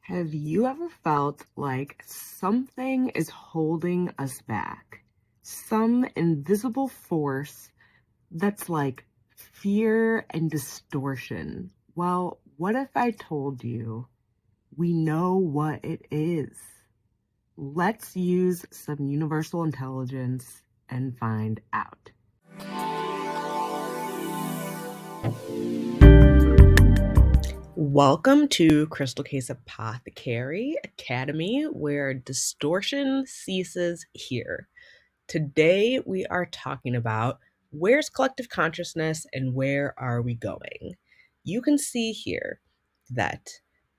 Have you ever felt like something is holding us back? Some invisible force that's like fear and distortion. Well, what if I told you we know what it is? Let's use some universal intelligence and find out. Welcome to Crystal Case Apothecary Academy, where distortion ceases here. Today, we are talking about where's collective consciousness and where are we going? You can see here that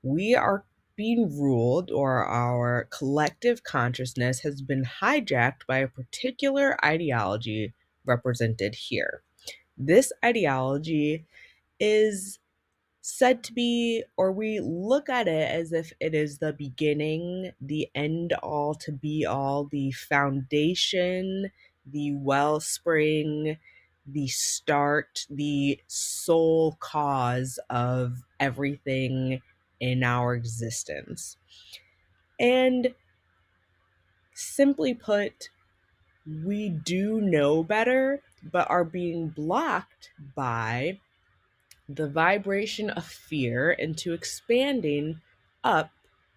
we are being ruled, or our collective consciousness has been hijacked by a particular ideology represented here. This ideology is said to be, or we look at it as if it is the beginning, the end all to be all, the foundation, the wellspring, the start, the sole cause of everything in our existence. And simply put, we do know better, but are being blocked by the vibration of fear into expanding up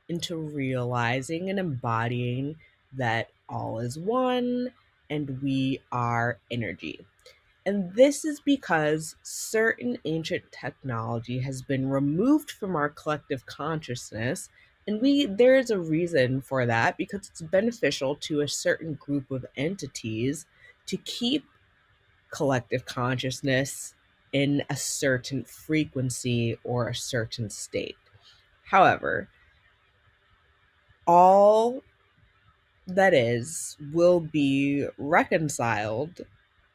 into realizing and embodying that all is one and we are energy. And this is because certain ancient technology has been removed from our collective consciousness. And there is a reason for that, because it's beneficial to a certain group of entities to keep collective consciousness in a certain frequency or a certain state. However, all that is will be reconciled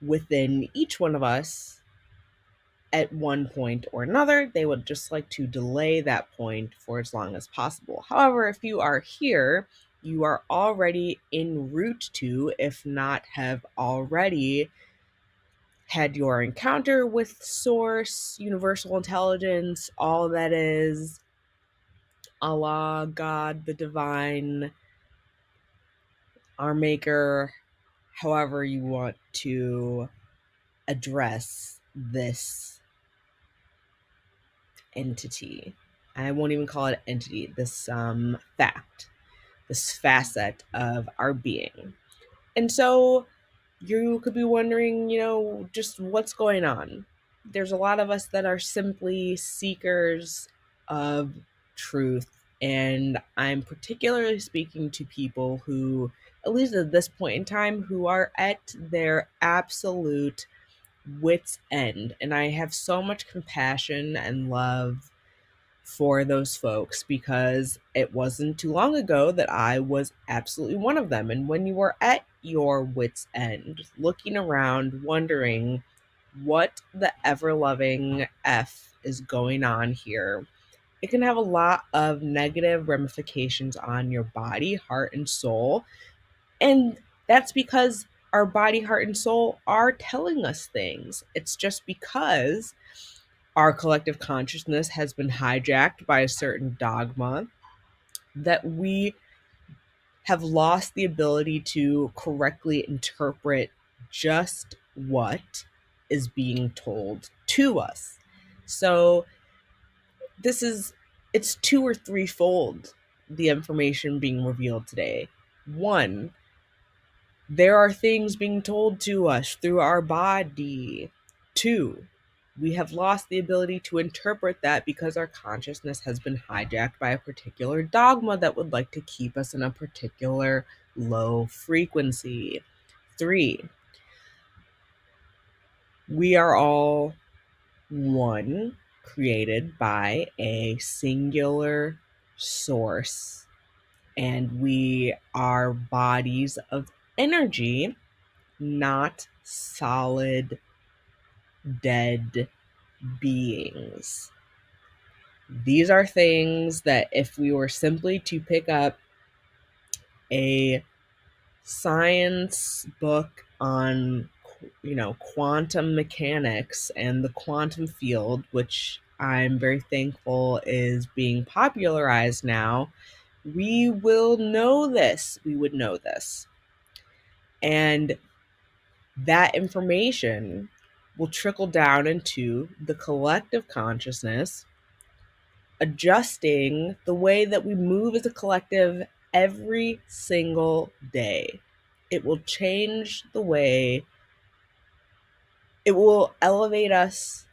within each one of us at one point or another. They would just like to delay that point for as long as possible. However, if you are here, you are already en route to, if not have already had your encounter with Source, Universal Intelligence, all that is, Allah, God, the Divine, our Maker, however you want to address this entity. I won't even call it entity, this fact, this facet of our being. And so you could be wondering, just what's going on. There's a lot of us that are simply seekers of truth. And I'm particularly speaking to people who, at least at this point in time, who are at their absolute wit's end. And I have so much compassion and love for those folks, because it wasn't too long ago that I was absolutely one of them. And when you are at your wit's end, looking around, wondering what the ever-loving F is going on here, it can have a lot of negative ramifications on your body, heart, and soul. And that's because our body, heart, and soul are telling us things. It's just because our collective consciousness has been hijacked by a certain dogma that we have lost the ability to correctly interpret just what is being told to us. So it's two or threefold the information being revealed today. One, there are things being told to us through our body. Two, we have lost the ability to interpret that because our consciousness has been hijacked by a particular dogma that would like to keep us in a particular low frequency. Three, we are all one, created by a singular source, and we are bodies of energy, not solid, dead beings. These are things that if we were simply to pick up a science book on, quantum mechanics and the quantum field, which I'm very thankful is being popularized now, we will know this. We would know this. And that information will trickle down into the collective consciousness, adjusting the way that we move as a collective every single day. It will change the way, it will elevate us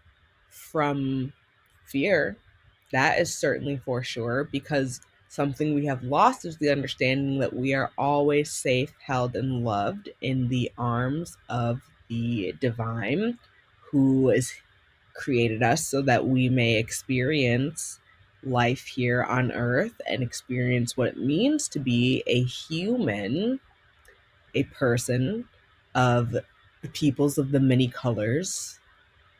from fear. That is certainly for sure, because something we have lost is the understanding that we are always safe, held, and loved in the arms of the divine who has created us so that we may experience life here on earth and experience what it means to be a human, a person of the peoples of the many colors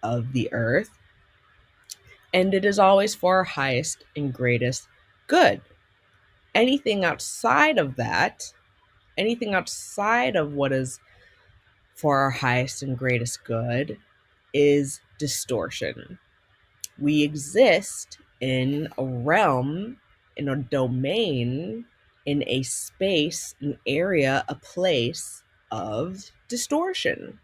of the earth. And it is always for our highest and greatest good. Anything outside of that, anything outside of what is for our highest and greatest good, is distortion. We exist in a realm, in a domain, in a space, an area, a place of distortion,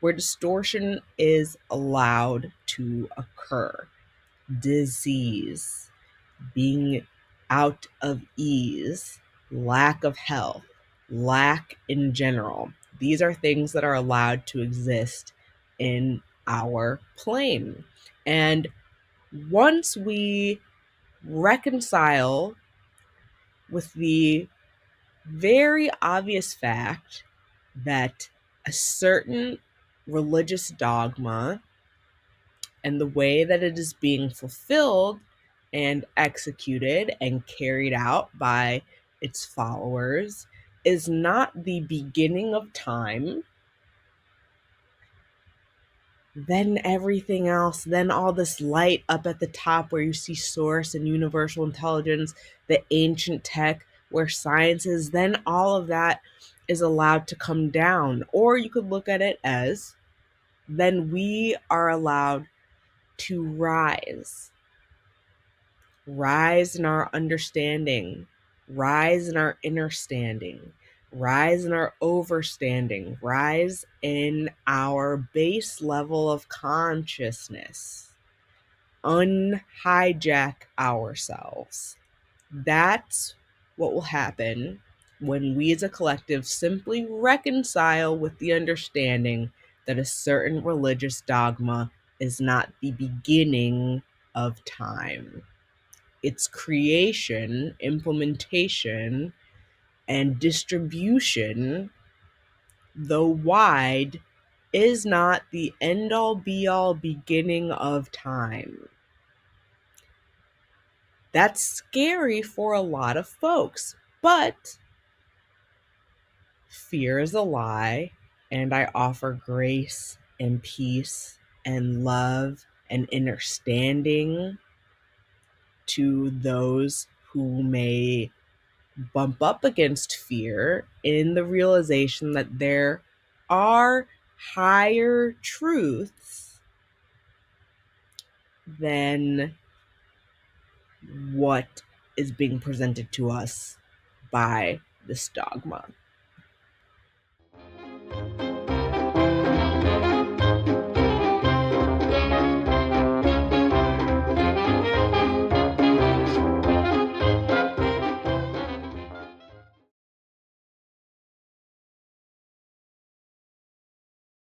where distortion is allowed to occur. Disease, being out of ease, lack of health, lack in general. These are things that are allowed to exist in our plane. And once we reconcile with the very obvious fact that a certain religious dogma and the way that it is being fulfilled and executed and carried out by its followers is not the beginning of time, then everything else, then all this light up at the top where you see source and universal intelligence, the ancient tech where science is, then all of that is allowed to come down. Or you could look at it as then we are allowed to rise in our understanding, rise in our understanding, rise in our overstanding, rise in our base level of consciousness, unhijack ourselves. That's what will happen when we as a collective simply reconcile with the understanding that a certain religious dogma is not the beginning of time. Its creation, implementation, and distribution, though wide, is not the end all be all beginning of time. That's scary for a lot of folks, but fear is a lie, and I offer grace and peace and love and understanding to those who may bump up against fear in the realization that there are higher truths than what is being presented to us by this dogma.